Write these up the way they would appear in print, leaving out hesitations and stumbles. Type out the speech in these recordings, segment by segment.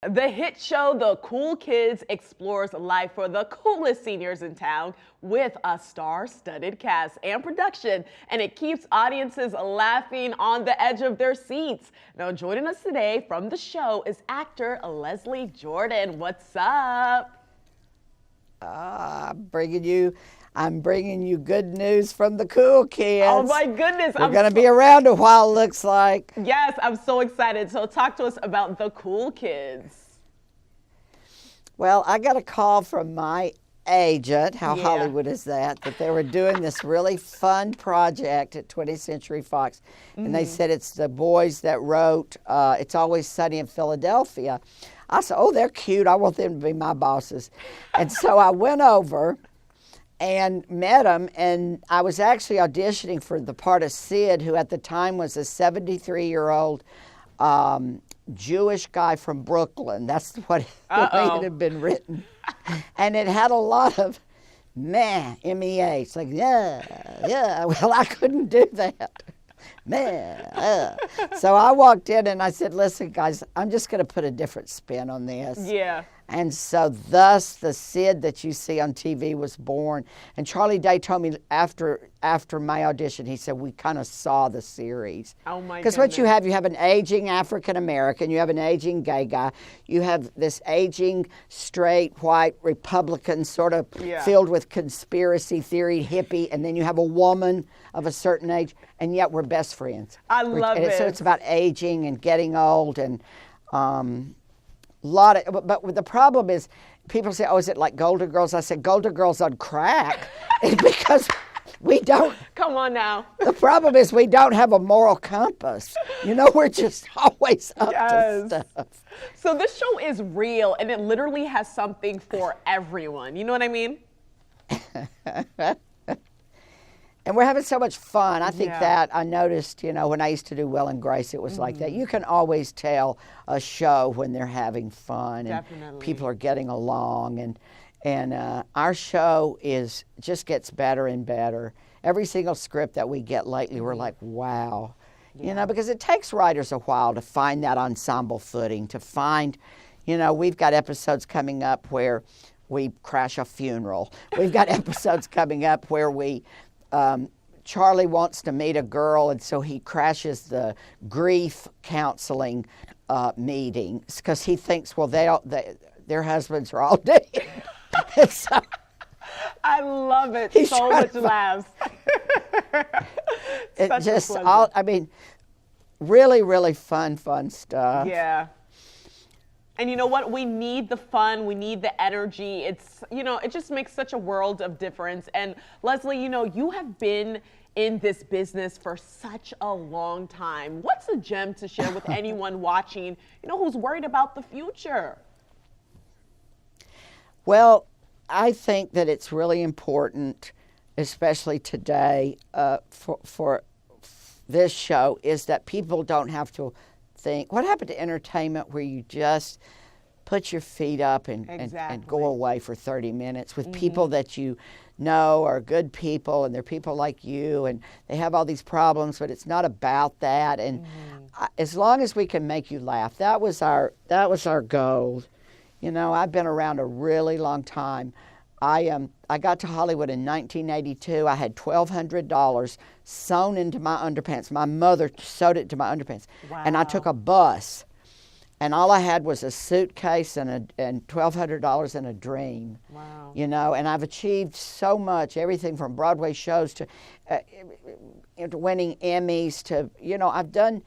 The hit show The Cool Kids explores life for the coolest seniors in town with a star-studded cast and production, and it keeps audiences laughing on the edge of their seats. Now, joining us today from the show is actor Leslie Jordan. What's up? I'm bringing you good news from the cool kids. Oh my goodness. We're going to be around a while, looks like. Yes, I'm so excited. So talk to us about the cool kids. Well, I got a call from my agent. How Hollywood is that they were doing this really fun project at 20th Century Fox. And they said it's the boys that wrote It's Always Sunny in Philadelphia. I said, oh, they're cute. I want them to be my bosses. And so I went over and met him, and I was actually auditioning for the part of Sid, who at the time was a 73-year-old Jewish guy from Brooklyn. That's what the way it had been written. And it had a lot of M-E-A. It's like, yeah. Well, I couldn't do that. So I walked in and I said, listen, guys, I'm just going to put a different spin on this. Yeah. And so thus the Sid that you see on TV was born. And Charlie Day told me after my audition, he said, we kind of saw the series. Oh my goodness. Because what you have an aging African-American, you have an aging gay guy, you have this aging straight white Republican sort of filled with conspiracy theory hippie, and then you have a woman of a certain age, and yet we're best friends. I love it. So it's about aging and getting old and but the problem is, people say, oh, is it like Golden Girls? I said, Golden Girls on crack. Because we don't. Come on now. The problem is we don't have a moral compass. You know, we're just always up to stuff. So this show is real, and it literally has something for everyone. You know what I mean? And we're having so much fun. I think that I noticed, you know, when I used to do Will and Grace, it was like that. You can always tell a show when they're having fun and people are getting along. And our show just gets better and better. Every single script that we get lately, we're like, wow. You know, because it takes writers a while to find that ensemble footing, to find, you know, we've got episodes coming up where we crash a funeral. We've got episodes coming up where Charlie wants to meet a girl, and so he crashes the grief counseling meetings because he thinks, well, their husbands are all dead. So, I love it. So much laughs. It just all, I mean, really, really fun stuff. Yeah. And you know what? We need the fun. We need the energy. It's, you know, it just makes such a world of difference. And Leslie, you know, you have been in this business for such a long time. What's a gem to share with anyone watching, you know, who's worried about the future? Well, I think that it's really important, especially today, for this show, is that people don't have to think, what happened to entertainment where you just put your feet up and go away for 30 minutes with people that you know are good people, and they're people like you, and they have all these problems, but it's not about that. And as long as we can make you laugh, that was our goal. You know, I've been around a really long time. I got to Hollywood in 1982. I had $1,200 sewn into my underpants. My mother sewed it to my underpants. Wow. And I took a bus, and all I had was a suitcase and $1,200 and a dream. Wow. You know, and I've achieved so much, everything from Broadway shows to winning Emmys to, you know, I've done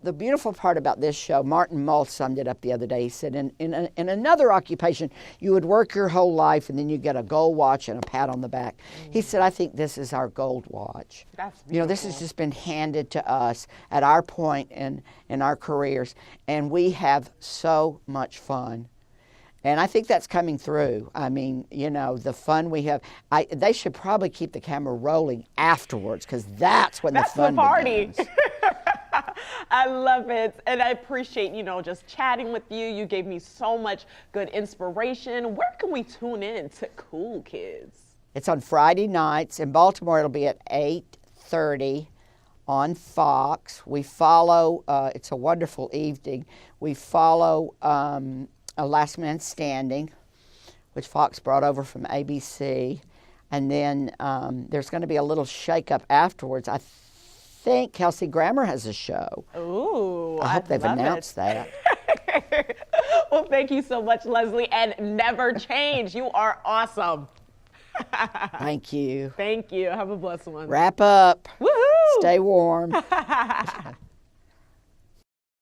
the beautiful part about this show. Martin Mull summed it up the other day. He said, in another occupation, you would work your whole life and then you get a gold watch and a pat on the back. He said, I think this is our gold watch. That's beautiful. You know, this has just been handed to us at our point in our careers, and we have so much fun. And I think that's coming through. I mean, you know, the fun we have. They should probably keep the camera rolling afterwards, because that's when the fun begins. I love it. And I appreciate, you know, just chatting with you. You gave me so much good inspiration. Where can we tune in to Cool Kids? It's on Friday nights. In Baltimore, it'll be at 8:30. on Fox. We follow, it's a wonderful evening. We follow A Last Man Standing, which Fox brought over from ABC. And then there's going to be a little shakeup afterwards. I think Kelsey Grammer has a show. Ooh, I hope they've announced that. Well, thank you so much, Leslie, and never change. You are awesome. Thank you. Thank you. Have a blessed one. Wrap up. Woohoo! Stay warm.